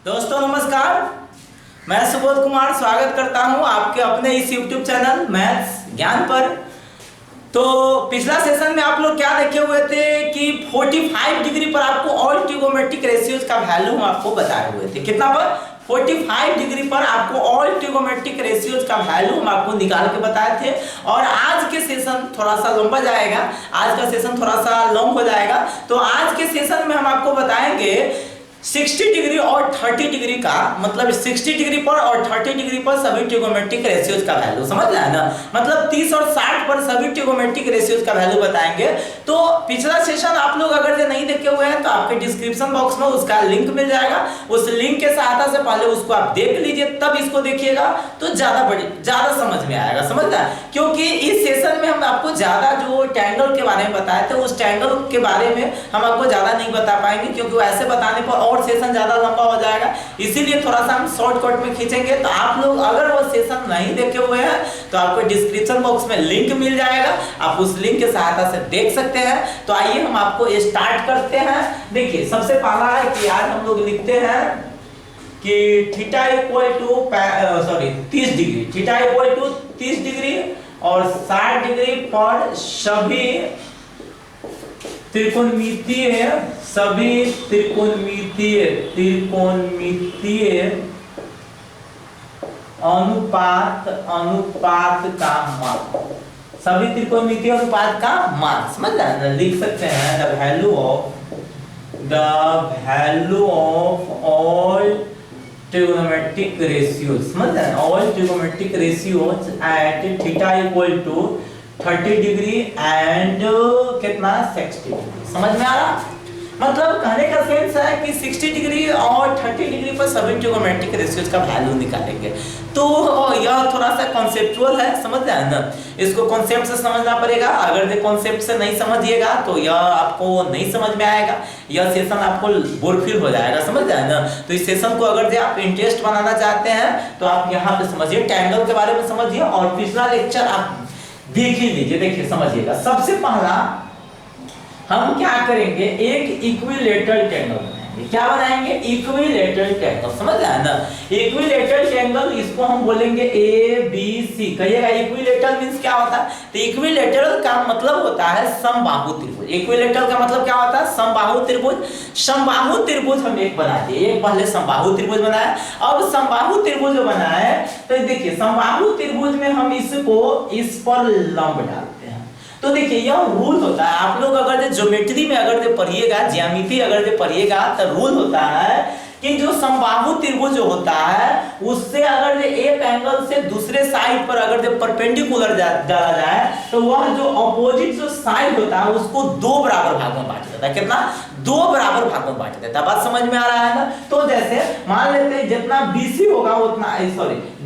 दोस्तों नमस्कार, मैं सुबोध कुमार स्वागत करता हूं आपके अपने इस YouTube चैनल मैथ्स ज्ञान पर। तो पिछला सेशन में आप लोग क्या देखे हुए थे कि 45 डिग्री पर आपको ऑल ट्रिगोमेट्रिक रेशियोज का वैल्यू हम आपको बताए हुए थे। कितना पर? 45 डिग्री पर आपको ऑल ट्रिगोमेट्रिक रेशियोज का वैल्यू हम आपको निकाल के बताए थे। और आज के सेशन थोड़ा सा लंबा जाएगा, आज का सेशन थोड़ा सा लॉन्ग हो जाएगा। तो आज के सेशन में हम आपको बताएंगे 60 डिग्री और 30 डिग्री का, मतलब 60 डिग्री पर और 30 डिग्री पर सभी ट्रिगोमेट्रिक रेशियोज का वैल्यू। समझ रहे हैं ना? मतलब 30 और 60 पर सभी ट्रिगोमेट्रिक रेशियोज का वैल्यू बताएंगे। तो पिछला सेशन आप लोग अगर जो नहीं देखे हुए हैं तो आपके डिस्क्रिप्शन बॉक्स में उसका लिंक मिल जाएगा। उस लिंक के सहायता से पहले उसको आप देख लीजिए, तब इसको देखिएगा तो ज्यादा समझ में आएगा। समझ रहे हैं? क्योंकि इस सेशन में हम आपको ज्यादा जो ट्रायंगल के बारे में बताए थे, उस ट्रायंगल के बारे में हम आपको ज्यादा नहीं बता पाएंगे, क्योंकि ऐसे बताने पर और सेशन ज्यादा लंबा हो जाएगा। इसीलिए थोड़ा सा हम शॉर्टकट में खींचेंगे। तो आप लोग अगर वो सेशन नहीं देखे हुए हैं तो आपको डिस्क्रिप्शन बॉक्स में लिंक मिल जाएगा, आप उस लिंक के सहायता से देख सकते हैं। तो आइए हम आपको स्टार्ट करते हैं। देखिए, सबसे पहला है कि आज हम लोग लिखते हैं कि theta equal to 30 degree, theta equal to 30 degree और 60 डिग्री पर सभी त्रिकोणमितीय अनुपात का मान, सभी त्रिकोणमितीय अनुपात का मान। समझ रहे हैं? लिख सकते हैं the value of all trigonometric ratios. समझ रहे हैं? All trigonometric ratios at theta equal to 30 degree and कितना 60 डिग्री। समझ में आ रहा? मतलब कहने का सेंस है कि 60 डिग्री और 30 डिग्री पर सभी ट्रिगोनोमेट्रिक रेशियोज का वैल्यू निकालेंगे। तो यह थोड़ा सा कॉन्सेप्चुअल है, समझ रहे हैं ना? इसको कॉन्सेप्ट से समझना पड़ेगा। अगर ये कॉन्सेप्ट से नहीं समझिएगा तो यह आपको नहीं समझ में आएगा, यह सेशन आपको बोर फील हो जाएगा। समझ रहे हैं ना? तो इस सेशन को अगर आप इंटरेस्ट बनाना चाहते हैं तो आप यहाँ पे समझिए, ट्रायंगल के बारे में समझिए और पिछला लेक्चर आप देख ही लीजिए। देखिए समझिएगा, सबसे पहला हम क्या करेंगे, एक इक्विलेटरल ट्रायंगल बनाएंगे। क्या बनाएंगे? Equilateral triangle. समझ रहे हैं ना? इक्विलेटरल ट्रायंगल, इसको हम बोलेंगे ए बी सी। कहिएगा इक्विलेटरल मींस क्या होता है? तो इक्विलेटरल का मतलब होता है समबाहु त्रिभुज। इक्विलेटरल का मतलब क्या होता है? समबाहु त्रिभुज। समबाहु त्रिभुज हम एक बना दिए, एक पहले समबाहु त्रिभुज बनाया। अब समबाहु त्रिभुज जो बनाए तो देखिए, समबाहु त्रिभुज में हम इसको इस पर लंब डालते हैं। तो देखिए, यह रूल होता है, आप लोग अगर ज्योमेट्री में अगर पढ़िएगा, ज्यामिति अगर पढ़िएगा तो रूल होता है कि जो समबाहु त्रिभुज होता है उससे अगर एक एंगल से दूसरे साइड पर अगर परपेंडिकुलर डाला जाए तो वह जो अपोजिट जो साइड होता है उसको दो बराबर भागों में बांट देता है। कितना? दो बराबर भागों में बांट देता है। बात समझ में आ रहा है ना? तो जैसे मान लेते हैं जितना BC होगा उतना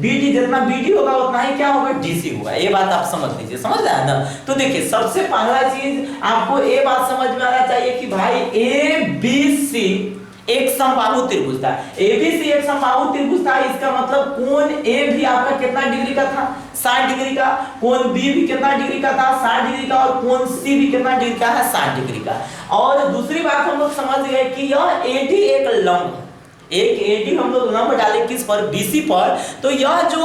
BD, जितना BD होगा उतना ही क्या होगा? DC होगा। ये बात आप समझ लीजिए। समझ रहे हैं ना? तो देखिए, सबसे पहला चीज आपको ये बात समझ में आना चाहिए कि भाई ABC एक समबाहु त्रिभुज था। ABC एक समबाहु त्रिभुज था, इसका मतलब कोण A भी आपका कितना डिग्री का था? 60 डिग्री का। कोण B भी कितना डिग्री का था? 60 डिग्री का। और कोण C भी कितना डिग्री का है? 60 डिग्री का। और दूसरी बात हम लोग समझ गए कि यह AD एक लंब है। एक AD हम लोग लंब डाले किस पर? BC पर। तो यह जो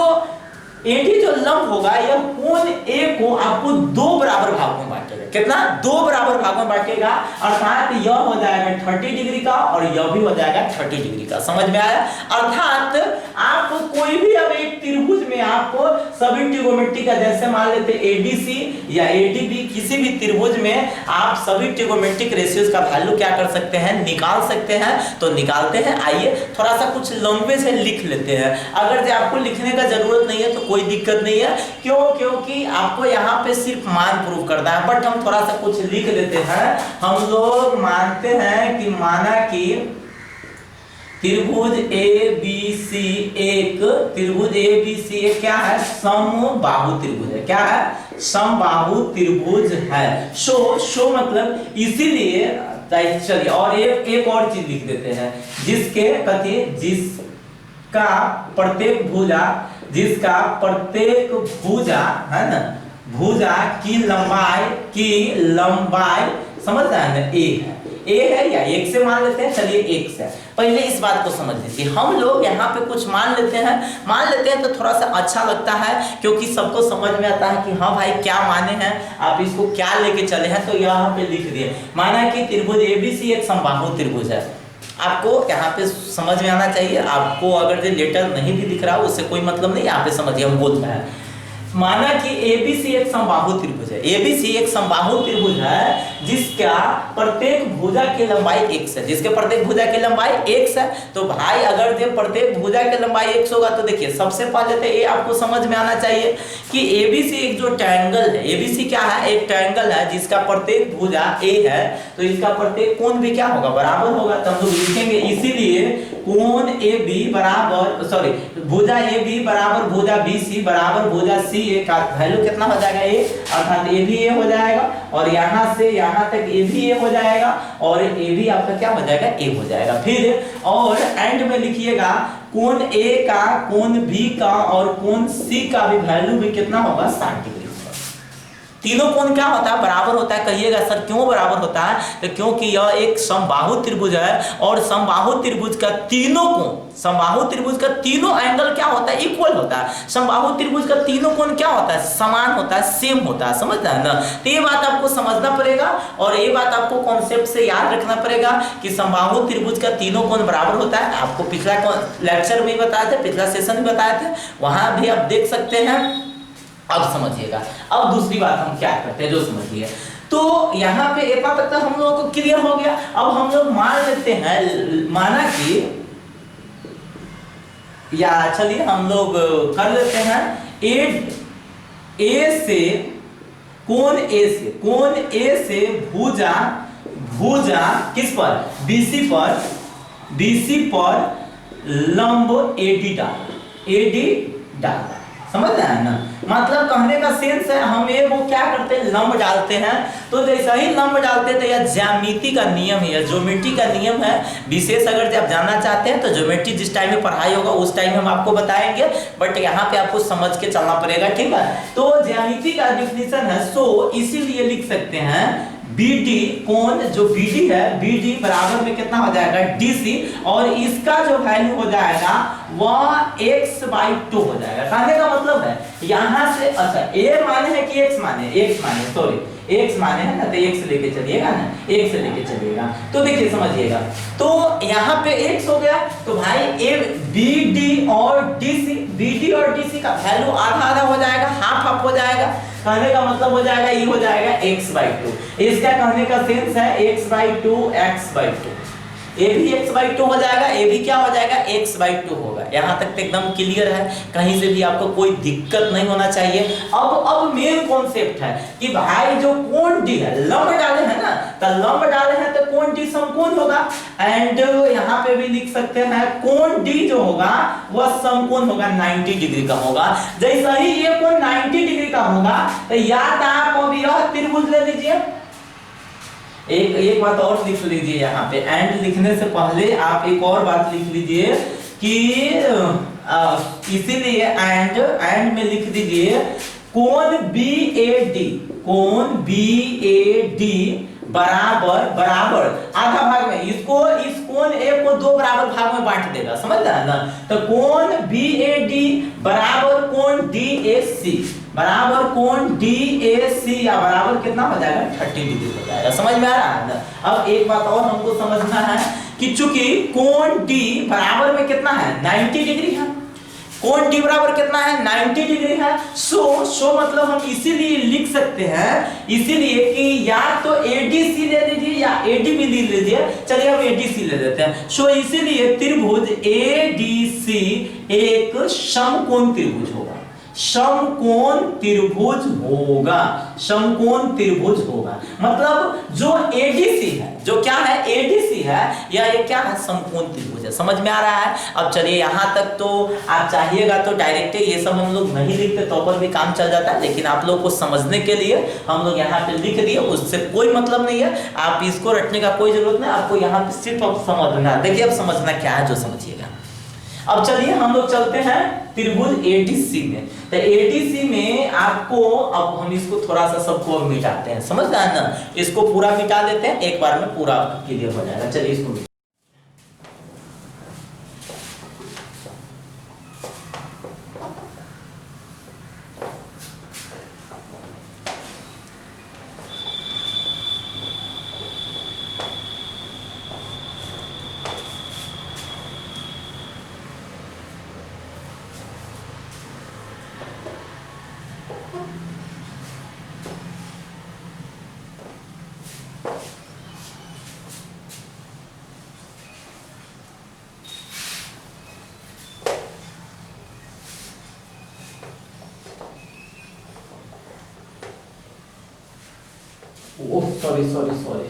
AD जो लंब होगा, यह कोण A को आपको दो बराबर भागों में बांटेगा। कितना? दो बराबर भागों में बांटेगा, अर्थात यह हो जाएगा 30 डिग्री का और यह भी हो जाएगा 30 डिग्री का। समझ में आया? अर्थात आप कोई भी अब एक त्रिभुज में आपको सभी ट्रिगोनोमेट्री का, जैसे मान लेते ADC या ADB, किसी भी त्रिभुज में आप सभी ट्रिगोनोमेट्रिक रेशियोज का वैल्यू क्या कर सकते हैं? निकाल सकते हैं। तो निकालते हैं। आइए थोड़ा सा कुछ लंबे से लिख लेते हैं। अगर आपको लिखने का जरूरत नहीं है तो कोई दिक्कत नहीं है। क्यों? क्योंकि आपको यहाँ पे सिर्फ मान प्रूव करना है। बट हम थोड़ा सा कुछ लिख लेते हैं। हम लोग मानते हैं कि माना कि त्रिभुज ABC एक क्या है? समबाहु त्रिभुज है। क्या है? समबाहु त्रिभुज है। सो मतलब इसीलिए चलिए और एक और चीज लिख देते हैं, जिसका प्रत्येक भुजा है ना, भुजा की लंबाई समझ रहे हैं ना? A है। ए है या एक से मान लेते हैं, चलिए एक से। पहले इस बात को समझ लीजिए, हम लोग यहाँ पे कुछ मान लेते हैं तो थोड़ा सा अच्छा लगता है, क्योंकि सबको समझ में आता है कि हाँ भाई क्या माने हैं, आप इसको क्या लेके चले हैं। तो यहाँ पे लिख दिए, माना कि त्रिभुज एबीसी एक समबाहु त्रिभुज है। आपको यहाँ पे समझ में आना चाहिए, आपको अगर ये लेटर नहीं भी दिख रहा हो उससे कोई मतलब नहीं, यहाँ पे समझिए हम बोल रहे हैं। माना कि एबीसी एक समबाहु त्रिभुज है, एबीसी एक समबाहु त्रिभुज है जिसका प्रत्येक भुजा की लंबाई x है, जिसके प्रत्येक भुजा की लंबाई x है। तो भाई अगर ये प्रत्येक भुजा की लंबाई x होगा तो देखिए सबसे पहले तो ये आपको समझ में आना चाहिए कि एबीसी एक जो ट्रायंगल है, एबीसी क्या है, एक ट्रायंगल है जिसका प्रत्येक भुजा a है, तो इसका प्रत्येक कोण भी क्या होगा, बराबर होगा। तो हम लोग लिखेंगे इसीलिए कोण AB बराबर, सॉरी भुजा AB बराबर भुजा BC बराबर भुजा CA का वैल्यू कितना हो जाएगा a, अर्थात a भी a हो जाएगा, और यहाँ से यहाँ तक a भी a हो जाएगा, और a भी आपका क्या हो जाएगा, a हो जाएगा। फिर और एंड में लिखिएगा कोण A का, कोण B का और कोण C का भी वैल्यू भी कितना होगा, 60 डिग्री। तीनों कोण क्या होता है, बराबर होता है। कहिएगा सर क्यों बराबर होता है, तो क्योंकि यह एक समबाहु त्रिभुज है और समबाहु त्रिभुज का तीनों कोण, समबाहु त्रिभुज का तीनों एंगल क्या होता है, इक्वल होता है। समबाहु त्रिभुज का तीनों कोण क्या होता है, समान होता है, सेम होता है, समझता है ना। तो ये बात आपको समझना पड़ेगा और ये बात आपको कॉन्सेप्ट से याद रखना पड़ेगा कि समबाहु त्रिभुज का तीनों कोण बराबर होता है। आपको पिछला लेक्चर में बताया था, पिछला सेशन में बताया था, वहां भी आप देख सकते हैं। अब समझिएगा, अब दूसरी बात हम क्या करते हैं जो समझिए। तो यहाँ पे इतना तक तो हम लोगों को क्लियर हो गया। अब हम लोग मान लेते हैं, माना कि या चलिए हम लोग कर लेते हैं ए से कोण ए से भुजा किस पर, BC पर लंब AD डाल, समझ रहे हैं ना। मतलब कहने का सेंस है, हम ये वो क्या करते हैं, लंब डालते हैं। तो जैसा ही लंब डालते हैं तो यह ज्यामिति का नियम है, ज्योमेट्री का नियम है। विशेष अगर आप जानना चाहते हैं तो ज्योमेट्री जिस टाइम में पढ़ाई होगा उस टाइम हम आपको बताएंगे, बट यहाँ पे आपको समझ के चलना पड़ेगा, ठीक है। तो ज्यामिति का डिफिनीशन है, सो इसीलिए लिख सकते हैं BD कोण जो BD है, BD बराबर में कितना हो जाएगा, DC, और इसका जो वैल्यू हो जाएगा वह x/2 हो जाएगा। कहने का मतलब है यहाँ से, अच्छा A माने है कि x माने है ना, तो x लेके चलिएगा ना, x से लेके चलिएगा। तो देखिए समझिएगा, तो यहाँ पे x हो गया, तो भाई BD और DC का वैल्यू आधा हो जाएगा, हाफ हो जाएगा। कहने का मतलब हो जाएगा ये हो जाएगा x/2। इसका कहने का सेंस है x/2 ये भी x/2 हो जाएगा, ये भी क्या हो जाएगा, x/2 होगा। यहाँ तक तो एकदम क्लियर है, कहीं से भी आपको कोई दिक्कत नहीं होना चाहिए। अब मेन कॉन्सेप्ट है कि भाई जो कोण D है, लंब डाले हैं ना, तो लंब डाले हैं तो कोण D समकोण होगा। एंड यहाँ पे भी लिख सकते हैं कोण D जो होगा वह समकोण होगा, 90 डिग्री का होगा। जैसा ही ये कोण 90 डिग्री का होगा तो याद आप अब यह त्रिभुज ले लीजिए। एक बात और लिख लीजिए यहाँ पे, एंड लिखने से पहले आप एक और बात लिख लीजिए कि इसीलिए एंड में लिख दीजिए कोण BAD बराबर आधा भाग में, इस कोण A को दो बराबर भाग में बांट देगा, समझ रहे हैं ना। तो कोण BAD बराबर कोण DAC या बराबर कितना हो जाएगा, 30 डिग्री हो जाएगा। समझ में आ रहा है ना। अब एक बात और हमको समझना है कि चूंकि कोण D बराबर में कितना है, 90 डिग्री है, कोण D बराबर कितना है, 90 डिग्री है। सो मतलब हम इसीलिए लिख सकते हैं, इसीलिए कि या तो ADC ले लीजिए या AD भी ले लीजिए। चलिए हम ADC ले लेते हैं। सो इसीलिए त्रिभुज ADC एक समकोण त्रिभुज होगा, समकोण त्रिभुज होगा। मतलब जो ADC है, जो क्या है, ADC है, या ये क्या है, समकोण त्रिभुज है। समझ में आ रहा है। अब चलिए यहाँ तक तो आप चाहिएगा तो डायरेक्ट ये सब हम लोग नहीं लिखते तो पर भी काम चल जाता है, लेकिन आप लोग को समझने के लिए हम लोग यहाँ पे लिख दिए, उससे कोई मतलब नहीं है। आप इसको रटने का कोई जरूरत नहीं, आपको यहाँ पे सिर्फ अब समझना। देखिए अब समझना क्या है जो समझिएगा। अब चलिए हम लोग चलते हैं त्रिभुज एडीसी में। तो एडीसी में आपको, अब हम इसको थोड़ा सा सबको मिटाते हैं, समझ रहे हैं ना, इसको पूरा मिटा देते हैं, एक बार में पूरा क्लियर हो जाएगा। चलिए इसको ओह सॉरी सॉरी सॉरी।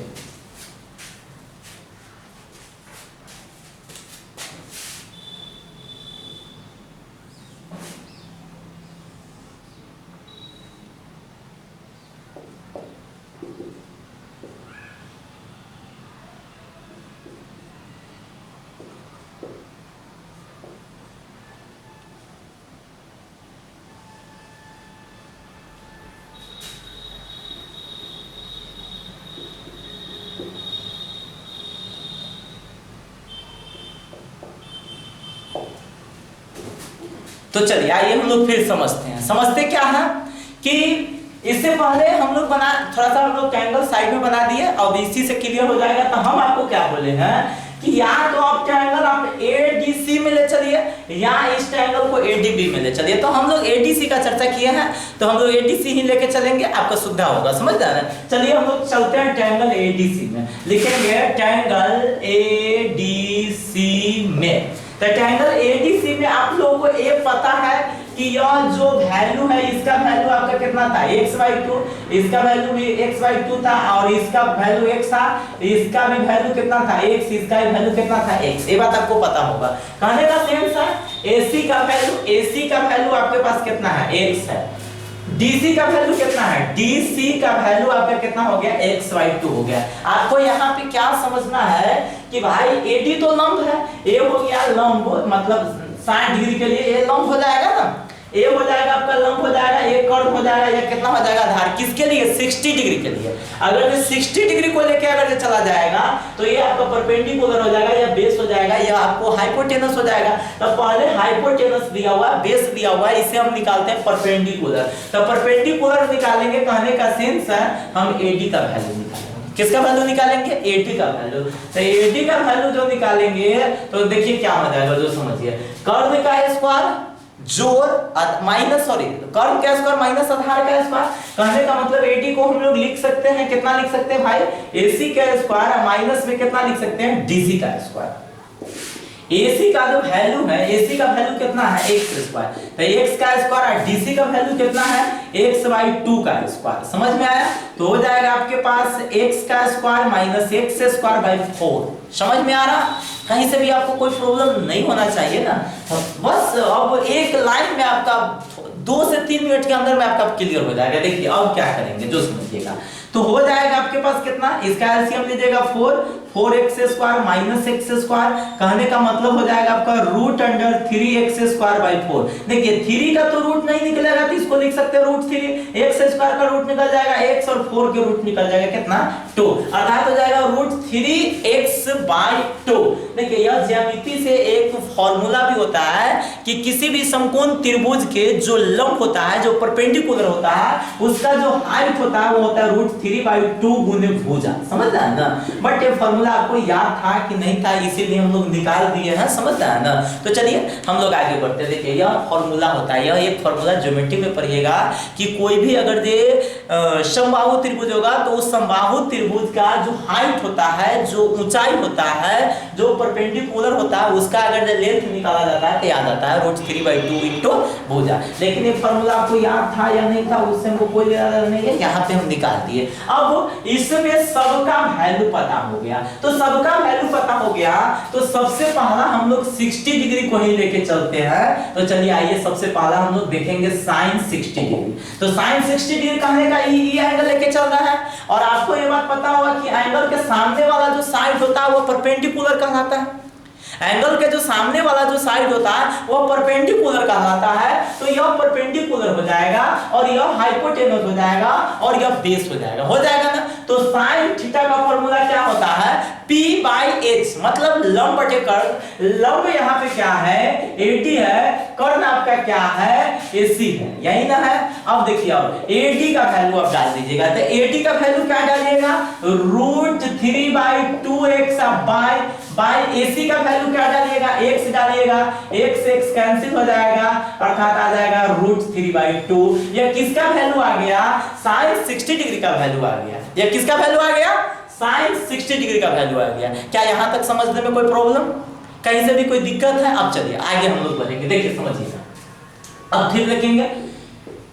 तो चलिए आइए हम लोग फिर समझते हैं। समझते क्या है कि इससे पहले हम लोग बना, थोड़ा सा हम लोग ट्रायंगल साइड में बना दिए, और इसी से क्लियर हो जाएगा। तो हम आपको क्या बोले हैं कि या तो आप ट्रायंगल आप एडीसी में ले चलिए, या इस ट्रायंगल को एडीबी में ले चलिए। तो हम लोग एडीसी का चर्चा किए हैं, तो हम लोग एडीसी ही लेके चलेंगे, आपको सुविधा होगा, समझ रहे हैं। चलिए हम लोग चलते हैं ट्रायंगल एडीसी में, लिखेंगे ट्रायंगल एडीसी में। तो ट्रायंगल एडीसी में आप लोगों को ये पता है कि यह जो वैल्यू है, इसका वैल्यू आपका कितना था, x/2, इसका वैल्यू भी x/2 था, और इसका वैल्यू x था, इसका भी वैल्यू कितना था x, इसका भी वैल्यू कितना था x। ये बात आपको पता होगा। कहने का सेंस है AC का वैल्यू आपके पास कितना है, x है। DC का वैल्यू कितना है, DC का वैल्यू आपका कितना हो गया, x/2 हो गया। आपको यहाँ पे क्या समझना है कि भाई AD तो लंब है, A हो गया लंब, मतलब 60 डिग्री के लिए ये लंब हो जाएगा ना, ए हो जाएगा आपका लंब हो जाएगा, ये कर्व हो जाएगा, ये कितना हो जाएगा आधार, किसके लिए, 60 डिग्री के लिए। अगर ये 60 डिग्री को लेके अगर ये चला जाएगा तो ये आपका परपेंडिकुलर हो जाएगा, या बेस हो जाएगा, या आपको हाइपोटेनस हो जाएगा। तो पहले हाइपोटेनस दिया हुआ, बेस दिया हुआ, इसे हम निकालते हैं परपेंडिकुलर। तो परपेंडिकुलर निकालेंगे, कहने का सेंस है हम AD का वैल्यू निकालेंगे। किसका वैल्यू निकालेंगे, AD का वैल्यू। तो AD का वैल्यू जो निकालेंगे तो देखिए क्या हो जाएगा, जो समझिए, कर्व का स्क्वायर जोड़ माइनस, सॉरी, कर्व का स्क्वायर माइनस आधार का स्क्वायर। कहने का मतलब AD को हम लोग लिख सकते हैं, कितना लिख सकते हैं भाई, AC का स्क्वायर, माइनस में कितना लिख सकते हैं, DC का स्क्वायर। AC का जो वैल्यू है, AC का वैल्यू कितना है, x²। तो x का स्क्वायर और DC का वैल्यू कितना है, x/2 का स्क्वायर। समझ में आया। तो हो जाएगा आपके पास x का स्क्वायर माइनस x²/4। समझ में आ रहा, कहीं से भी आपको कोई प्रॉब्लम नहीं होना चाहिए ना। बस अब एक लाइन में आपका 2 से 3 मिनट के अंदर में आपका क्लियर हो जाएगा। देखिए अब क्या करेंगे, जो समझिएगा। तो हो जाएगा आपके पास कितना, इसका एलसीएम लीजिएगा 4x² माइनस x²। कहने का मतलब हो जाएगा आपका √3x²/4। देखिए 3 का तो रूट नहीं निकलेगा, तो इसको लिख सकते हैं √3। x² का रूट निकल जाएगा x, और 4 के रूट निकल जाएगा कितना, 2। अर्थात हो जाएगा √3x/2। देखिए यह ज्यामिति से एक फॉर्मूला भी होता है कि किसी भी समकोण त्रिभुज के जो लंब होता है, जो परपेंडिकुलर होता है, उसका जो हाइट होता है वो होता है √3/2 गुने भुजा। समझ रहे हैं ना। बट ये फॉर्मूला आपको याद था कि नहीं था, इसीलिए हम लोग निकाल दिए हैं। समझ रहे हैं ना। तो चलिए हम लोग आगे बढ़ते हैं। देखिए यह फॉर्मूला होता है, यह एक फॉर्मूला ज्योमेट्री में पढ़िएगा कि कोई भी अगर ये समबाहु त्रिभुज होगा तो उस समबाहु त्रिभुज का जो हाइट होता है, जो ऊंचाई होता है, जो परपेंडिकुलर होता है, उसका अगर लेंथ निकाला जाता है तो याद आता है √3/2 इंटू भुजा। लेकिन ये फॉर्मूला आपको याद था या नहीं था, उससे हमको कोई लेना नहीं है, यहाँ पे हम निकाल दिए। अब इसमें सबका वैल्यू पता हो गया। तो सबका वैल्यू पता हो गया तो सबसे पहला हम लोग 60 डिग्री को ही लेके चलते हैं। तो चलिए आइए सबसे पहला हम लोग देखेंगे sin 60 डिग्री। तो sin 60 डिग्री कहने का ये एंगल लेके चल रहा है, और आपको ये बात पता होगा कि एंगल के सामने वाला जो साइड होता है वो परपेंडिकुलर कहलाता है। एंगल के जो सामने वाला जो साइड होता है वो परपेंडिकुलर कहलाता है, तो यह परपेंडिकुलर हो जाएगा और यह हाइपोटेनस हो जाएगा और यह बेस हो जाएगा ना। तो sin थीटा का फार्मूला क्या होता है, P/h, मतलब लंब बटे कर्ण। लंब यहाँ पे क्या है, AD है, कर्ण आपका क्या है, AC है, यही ना है। अब देखिए, अब AD का वैल्यू आप डाल दीजिएगा, तो AD का वैल्यू क्या डालिएगा, √3/2x बाय AC का वैल्यू क्या डालिएगा, x डालिएगा, x कैंसिल हो जाएगा, अर्थात आ जाएगा √3/2। यह किसका वैल्यू आ गया, sin 60 डिग्री का वैल्यू आ गया। यह किसका वैल्यू आ गया, sin 60 डिग्री का वैल्यू आ गया। क्या यहां तक समझने में कोई प्रॉब्लम, कहीं से भी कोई दिक्कत है? अब चलिए आगे हम लोग बढ़ेंगे, देखिए समझिएगा। अब फिर देखेंगे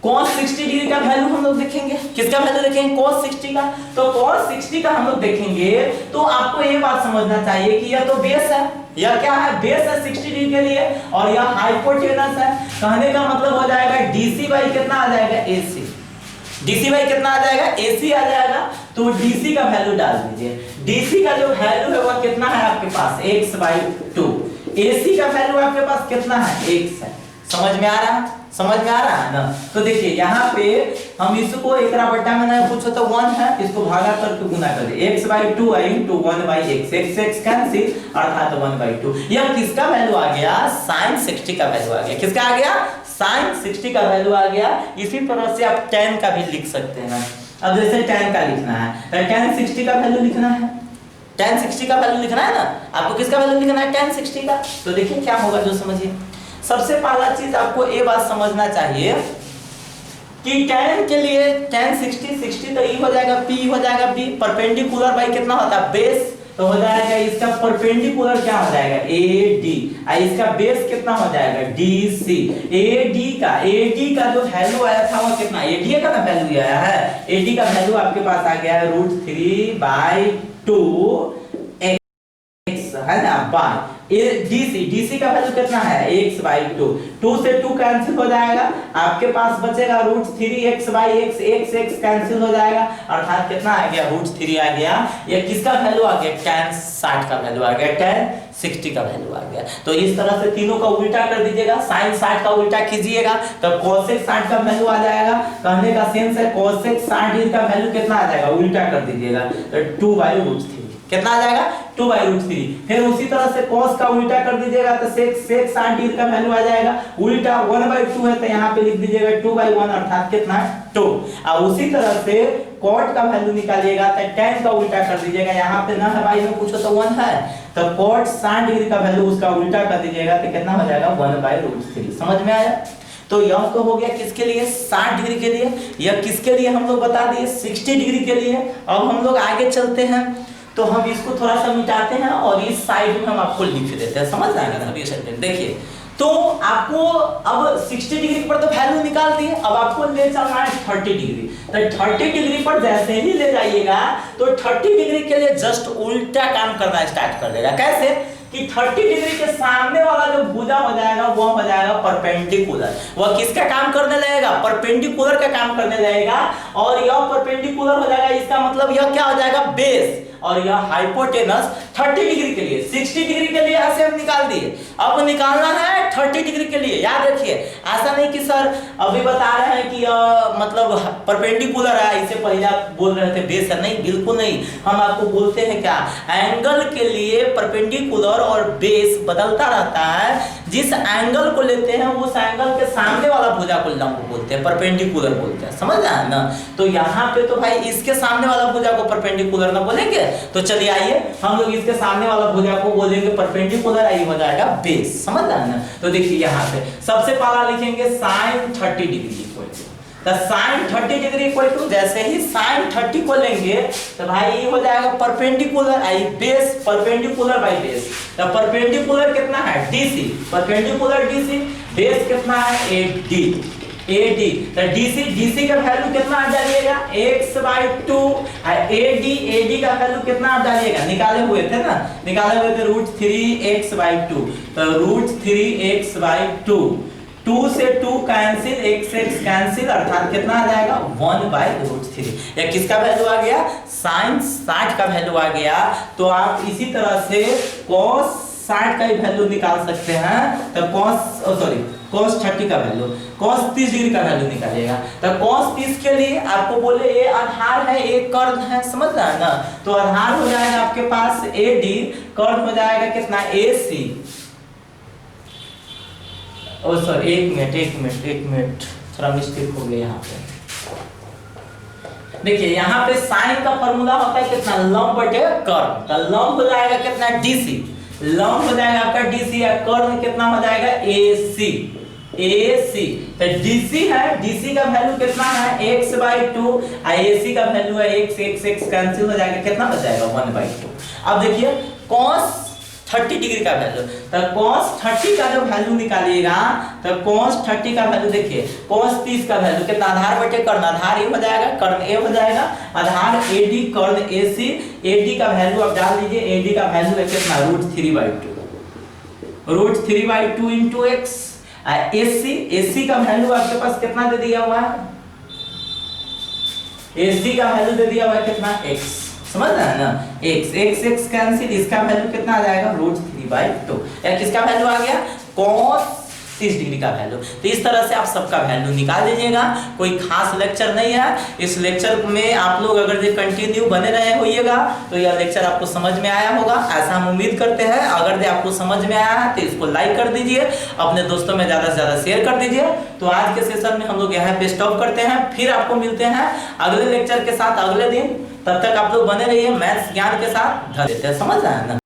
cos 60 डिग्री का वैल्यू हम लोग देखेंगे। किसका वैल्यू देखेंगे, cos 60 का। तो cos 60 का हम लोग देखेंगे तो आपको ये बात समझना चाहिए कि यह तो बेस है, यह क्या है, बेस है 60 डिग्री के लिए, और यह हाइपोटेनस है। कहने का मतलब हो जाएगा DC बाई कितना आ जाएगा, AC। DC बाई कितना आ जाएगा, AC आ जाएगा। तो DC का वैल्यू डाल दीजिए। DC का जो वैल्यू है वह कितना है आपके पास, x/2। AC का वैल्यू आपके पास कितना है, x है। समझ में आ रहा है, समझ में आ रहा है ना। तो देखिए यहाँ पे हम इसको एकरा बट्टा में ना पूछो तो 1 है, इसको भागा करके गुना कर दे, x/2 into 1/x, x cancel, अर्थात 1/2। यह किसका वैल्यू आ गया, sin 60 का वैल्यू आ गया। किसका आ गया, sin 60 का वैल्यू आ गया। इसी तरह से आप tan का भी लिख सकते हैं। अब जैसे tan का लिखना है तो tan 60 का वैल्यू लिखना है, tan 60 का वैल्यू लिखना है ना आपको। किसका वैल्यू लिखना है, tan 60 का। तो देखिए क्या होगा, जो समझिए। सबसे पहला चीज आपको ये बात समझना चाहिए कि tan के लिए tan 60 तो e हो जाएगा, p हो जाएगा b, परपेंडिकुलर बाई कितना होता है, बेस। तो हो जाएगा इसका परपेंडिकुलर क्या हो जाएगा, AD, और इसका बेस कितना हो जाएगा, DC। AD का जो वैल्यू आया था वो कितना, AD का ना वैल्यू आया है, AD का वैल्यू आपके पास आ गया है √3/2 x है ना, बाय DC का वैल्यू कितना है, x/2। 2 से 2 कैंसिल हो जाएगा, आपके पास बचेगा √3x/x, x कैंसिल हो जाएगा, अर्थात कितना आ गया, √3 आ गया। ये किसका वैल्यू आ गया, tan 60 का वैल्यू आ गया, tan 60 का वैल्यू आ गया। तो इस तरह से तीनों का उल्टा कर दीजिएगा, sin 60 का उल्टा कीजिएगा तब cos 60 का वैल्यू आ जाएगा। कहने का सेंस है cos 60 का वैल्यू कितना आ जाएगा, उल्टा कर दीजिएगा तो 2/√3 कितना आ जाएगा, 2/√3। फिर उसी तरह से cos का उल्टा कर दीजिएगा तो sec 60 डिग्री का वैल्यू आ जाएगा, उल्टा 1/2 है तो यहाँ पे लिख दीजिएगा 2/1, अर्थात कितना 2। और उसी तरह से cot का वैल्यू निकालिएगा तो tan का उल्टा कर दीजिएगा, यहाँ पे ना है भाई में पूछो तो 1 है, तो cot 60 डिग्री का वैल्यू उसका उल्टा कर दीजिएगा तो कितना हो जाएगा, 1/√3। समझ में आया। तो यह तो हो गया किसके लिए, 60 डिग्री के लिए। यह किसके लिए हम लोग बता दिए, 60 डिग्री के लिए। अब हम लोग आगे चलते हैं तो हम इसको थोड़ा सा मिटाते हैं और इस साइड में हम आपको लिख देते हैं, समझ आएगा ना। अभी सेंटेंस देखिए, तो आपको अब 60 डिग्री पर तो वैल्यू निकाल दिए, अब आपको ले चलना है 30 डिग्री। तो 30 डिग्री पर जैसे ही ले जाइएगा तो 30 डिग्री के लिए जस्ट उल्टा काम करना स्टार्ट कर देगा। कैसे कि 30 डिग्री के सामने वाला जो भुजा हो जाएगा वो हो जाएगा परपेंडिकुलर। वह किसका काम करने लगेगा, परपेंडिकुलर का काम करने लगेगा, और यह परपेंडिकुलर हो जाएगा, इसका मतलब यह क्या हो जाएगा, बेस, और यह हाइपोटेनस 30 डिग्री के लिए। 60 डिग्री के लिए ऐसे हम निकाल दिए, अब निकालना है 30 डिग्री के लिए। याद रखिए, ऐसा नहीं कि सर अभी बता रहे हैं कि मतलब परपेंडिकुलर है, इससे पहले आप बोल रहे थे बेस है, नहीं, बिल्कुल नहीं। हम आपको बोलते हैं क्या, एंगल के लिए परपेंडिकुलर और बेस बदलता रहता है। जिस एंगल को लेते हैं उस एंगल के सामने वाला भुजा को लंब बोलते हैं, परपेंडिकुलर बोलते हैं, समझ आया ना। तो यहाँ पे तो भाई इसके सामने वाला भुजा को परपेंडिकुलर ना बोलेंगे। तो चलिए आइए हम लोग इसके सामने वाला भुजा को बोलेंगे परपेंडिकुलर, आई हो जाएगा बेस, समझ आया ना। तो देखिए यहाँ पे सबसे पहला लिखेंगे sin 30 डिग्री इक्वल टू, तो sin 30 डिग्री इक्वल टू, जैसे ही sin 30 को लेंगे तो भाई ये हो जाएगा perpendicular, I base, perpendicular by base. तो परपेंडिकुलर कितना है, DC, परपेंडिकुलर DC, बेस कितना है, AD। तो DC का वैल्यू कितना आ जाइएगा, x/2, AD का वैल्यू कितना आ जाइएगा, निकाले हुए थे ना, निकाले हुए थे √3x/2, तो √3x/2, 2 से 2 कैंसिल, x कैंसिल, अर्थात कितना आ जाएगा, 1/√3। या किसका वैल्यू आ गया, sin 60 का वैल्यू आ गया। तो आप इसी तरह से cos 60 का ही वैल्यू निकाल सकते हैं, तो cos 30 का वैल्यू, cos 30 डिग्री का वैल्यू निकालिएगा। तो cos 30 के लिए आपको बोले ये आधार है, ये कर्ण है, समझ रहा है ना। तो आधार हो जाएगा आपके पास AD, कर्ण हो जाएगा कितना AC। ओ सॉरी, एक मिनट थोड़ा मिस्टेक हो गया यहाँ पे। देखिए यहाँ पे साइन का फॉर्मूला होता है कितना, लंब बटे कर्ण। तो लंब हो जाएगा कितना DC, लंब हो जाएगा आपका DC, या कर्ण कितना हो जाएगा AC। तो DC है, DC का वैल्यू कितना है x/2, और AC का वैल्यू है x कैंसिल हो जाएगा, कितना बच जाएगा 1/2। अब देखिए cos 30 डिग्री का वैल्यू, तो cos 30 का जो वैल्यू निकालिएगा, तो cos 30 का वैल्यू देखिए, cos 30 का वैल्यू कितना, आधार बटे कर्ण, आधार ए हो जाएगा, कर्ण ए हो जाएगा, आधार AD कर्ण AC। AD का वैल्यू आप डाल दीजिए, AD का वैल्यू है कितना √3/2 इंटू x। AC का वैल्यू आपके पास कितना दे दिया हुआ है, AC का वैल्यू दे दिया हुआ है कितना x, समझ रहे हैं ना, x कैंसिल, इसका वैल्यू कितना आ जाएगा √3/2, या किसका वैल्यू आ गया, cos 30 डिग्री का वैल्यू। तो इस तरह से आप सबका वैल्यू निकाल दीजिएगा। कोई खास लेक्चर नहीं है, इस लेक्चर में आप लोग अगर जो कंटिन्यू बने रहे होइएगा तो यह लेक्चर आपको समझ में आया होगा, ऐसा हम उम्मीद करते हैं। अगर जो आपको समझ में आया है तो इसको लाइक कर दीजिए, अपने दोस्तों में ज़्यादा से ज़्यादा शेयर कर दीजिए। तो आज के सेशन में हम लोग यहाँ पे स्टॉप करते हैं, फिर आपको मिलते हैं अगले लेक्चर के साथ अगले दिन। तब तक आप लोग बने रहिए मैथ्स ज्ञान के साथ। धन्यवाद, समझ रहे हैं ना।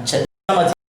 अच्छा